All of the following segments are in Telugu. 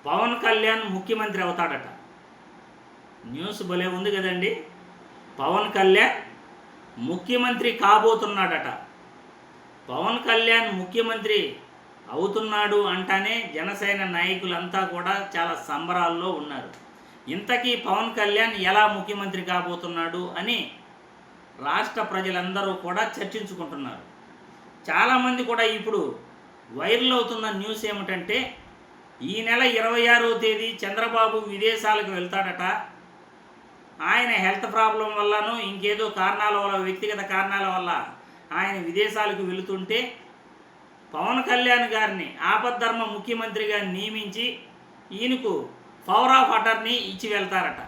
పవన్ కళ్యాణ్ ముఖ్యమంత్రి అవుతాడట. న్యూస్ భలే ఉంది కదండి. పవన్ కళ్యాణ్ ముఖ్యమంత్రి కాబోతున్నాడట. పవన్ కళ్యాణ్ ముఖ్యమంత్రి అవుతున్నాడు అంటానే జనసేన నాయకులంతా కూడా చాలా సంబరాల్లో ఉన్నారు. ఇంతకీ పవన్ కళ్యాణ్ ఎలా ముఖ్యమంత్రి కాబోతున్నాడు అని రాష్ట్ర ప్రజలందరూ కూడా చర్చించుకుంటున్నారు. చాలామంది కూడా ఇప్పుడు వైరల్ అవుతున్న న్యూస్ ఏమిటంటే, ఈ నెల 26వ తేదీ చంద్రబాబు విదేశాలకు వెళ్తాడట. ఆయన హెల్త్ ప్రాబ్లం వల్లనో ఇంకేదో కారణాల వల్ల, వ్యక్తిగత కారణాల వల్ల ఆయన విదేశాలకు వెళుతుంటే పవన్ కళ్యాణ్ గారిని ఆపద్ధర్మ ముఖ్యమంత్రిగా నియమించి ఈయనకు పవర్ ఆఫ్ అటర్నీ ఇచ్చి వెళ్తారట.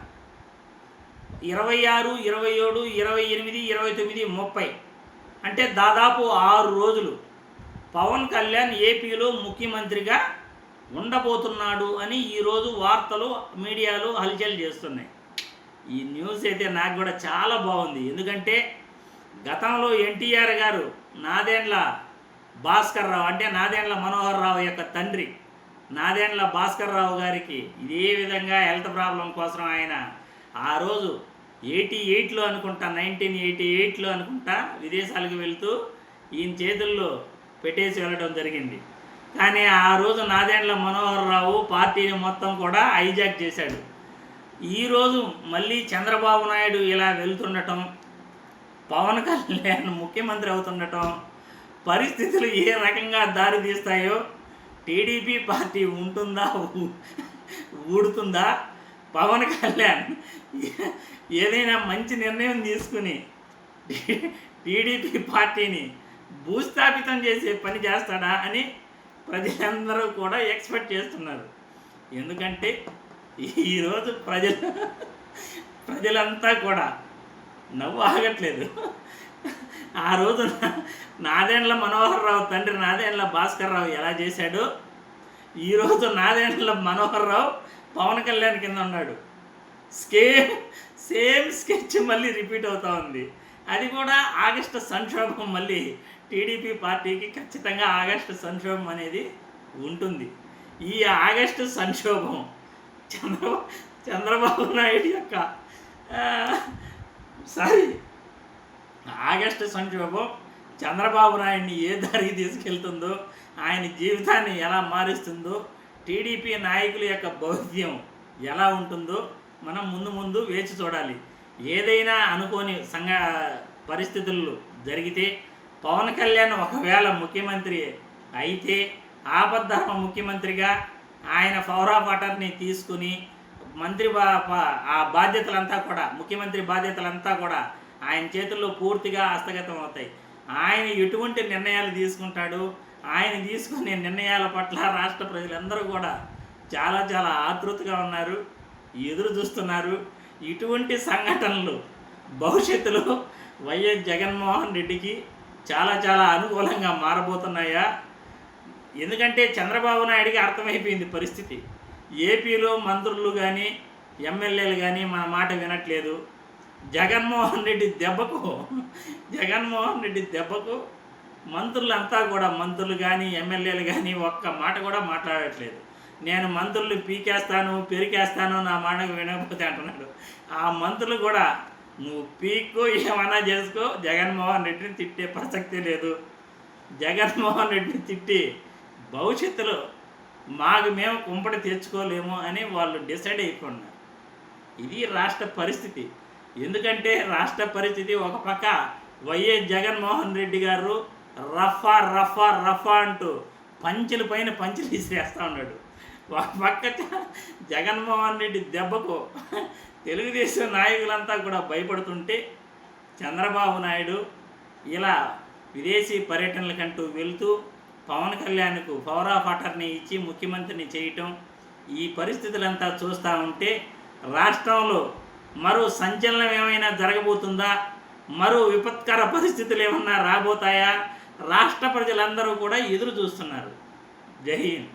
26, 27, 28, 29, 30 అంటే దాదాపు 6 రోజులు పవన్ కళ్యాణ్ ఏపీలో ముఖ్యమంత్రిగా ఉండబోతున్నాడు అని ఈరోజు వార్తలు మీడియాలో హల్చల్ చేస్తున్నాయి. ఈ న్యూస్ అయితే నాకు కూడా చాలా బాగుంది. ఎందుకంటే గతంలో ఎన్టీఆర్ గారు నాదెండ్ల భాస్కర్ రావు అంటే నాదెండ్ల మనోహర్ రావు యొక్క తండ్రి నాదెండ్ల భాస్కర్ రావు గారికి ఇదే విధంగా హెల్త్ ప్రాబ్లం కోసం ఆయన ఆ రోజు 88లో అనుకుంటా, 1988లో అనుకుంటా విదేశాలకు వెళ్తూ ఈయన చేతుల్లో పెట్టేసి వెళ్ళడం జరిగింది. కానీ ఆ రోజు నాదెండ్ల మనోహర్ రావు పార్టీని మొత్తం కూడా హైజాక్ చేశాడు. ఈరోజు మళ్ళీ చంద్రబాబు నాయుడు ఇలా వెళ్తుండటం, పవన్ కళ్యాణ్ ముఖ్యమంత్రి అవుతుండటం, పరిస్థితులు ఏ రకంగా దారి తీస్తాయో, టీడీపీ పార్టీ ఉంటుందా ఊడుతుందా, పవన్ కళ్యాణ్ ఏదైనా మంచి నిర్ణయం తీసుకుని టీడీపీ పార్టీని భూస్థాపితం చేసే పని చేస్తాడా అని ప్రజలందరూ కూడా ఎక్స్పెక్ట్ చేస్తున్నారు. ఎందుకంటే ఈరోజు ప్రజలంతా కూడా నవ్వు ఆగట్లేదు. ఆ రోజు నాదెండ్ల మనోహర్ రావు తండ్రి నాదెండ్ల భాస్కర్ రావు ఎలా చేశాడో, ఈరోజు నాదెండ్ల మనోహర్ రావు పవన్ కళ్యాణ్ కింద ఉన్నాడు. సేమ్ స్కెచ్ మళ్ళీ రిపీట్ అవుతూ ఉంది. అది కూడా ఆగస్టు సంక్షోభం. మళ్ళీ టీడీపీ పార్టీకి ఖచ్చితంగా ఆగస్టు సంక్షోభం అనేది ఉంటుంది. ఈ ఆగస్టు సంక్షోభం చంద్రబాబు నాయుడు యొక్క ఆగస్టు సంక్షోభం చంద్రబాబు నాయుడిని ఏ దారికి తీసుకెళ్తుందో, ఆయన జీవితాన్ని ఎలా మారుస్తుందో, టీడీపీ నాయకుల యొక్క భవిష్యం ఎలా ఉంటుందో మనం ముందు వేచి చూడాలి. ఏదైనా అనుకోని పరిస్థితులు జరిగితే పవన్ కళ్యాణ్ ఒకవేళ ముఖ్యమంత్రి అయితే ఆపద్ధర్మ ముఖ్యమంత్రిగా ఆయన పవర్ ఆఫ్ అటర్నీ తీసుకుని ఆ బాధ్యతలంతా కూడా, ముఖ్యమంత్రి బాధ్యతలంతా కూడా ఆయన చేతుల్లో పూర్తిగా హస్తగతం అవుతాయి. ఆయన ఎటువంటి నిర్ణయాలు తీసుకుంటాడు, ఆయన తీసుకునే నిర్ణయాల పట్ల రాష్ట్ర ప్రజలందరూ కూడా చాలా చాలా ఆతృతగా ఉన్నారు, ఎదురు చూస్తున్నారు. ఇటువంటి సంఘటనలు భవిష్యత్తులో వైఎస్ జగన్మోహన్ రెడ్డికి చాలా చాలా అనుకూలంగా మారబోతున్నాయా? ఎందుకంటే చంద్రబాబు నాయుడికి అర్థమైపోయింది పరిస్థితి. ఏపీలో మంత్రులు కానీ ఎమ్మెల్యేలు కానీ మన మాట వినట్లేదు. జగన్మోహన్ రెడ్డి దెబ్బకు మంత్రులంతా కూడా, మంత్రులు కానీ ఎమ్మెల్యేలు కానీ ఒక్క మాట కూడా మాట్లాడట్లేదు. నేను మంత్రులు పీకేస్తాను, పెరికేస్తాను, నా మాటకు వినకపోతే అంటున్నాడు. ఆ మంత్రులు కూడా నువ్వు పీక్కు ఏమన్నా చేసుకో, జగన్మోహన్ రెడ్డిని తిట్టే ప్రసక్తి లేదు. జగన్మోహన్ రెడ్డిని తిట్టి భవిష్యత్తులో మేము కుంపటి తెచ్చుకోలేము అని వాళ్ళు డిసైడ్ అయిపోయినారు. ఇది రాష్ట్ర పరిస్థితి. ఎందుకంటే రాష్ట్ర పరిస్థితి ఒక పక్క వైఎస్ జగన్మోహన్ రెడ్డి గారు రఫా అంటూ పంచుల పైన పంచులు విసిరేస్తూ ఉన్నాడు. ఒక పక్క జగన్మోహన్ రెడ్డి దెబ్బకు తెలుగుదేశం నాయకులంతా కూడా భయపడుతుంటే చంద్రబాబు నాయుడు ఇలా విదేశీ పర్యటనలకంటూ వెళ్తూ పవన్ కళ్యాణ్కు పవర్ ఆఫ్ అటర్నీ ఇచ్చి ముఖ్యమంత్రిని చేయటం, ఈ పరిస్థితులంతా చూస్తూ ఉంటే రాష్ట్రంలో మరో సంచలనం ఏమైనా జరగబోతుందా, మరో విపత్కర పరిస్థితులు ఏమన్నా రాబోతాయా? రాష్ట్ర ప్రజలందరూ కూడా ఎదురు చూస్తున్నారు. జై హింద్.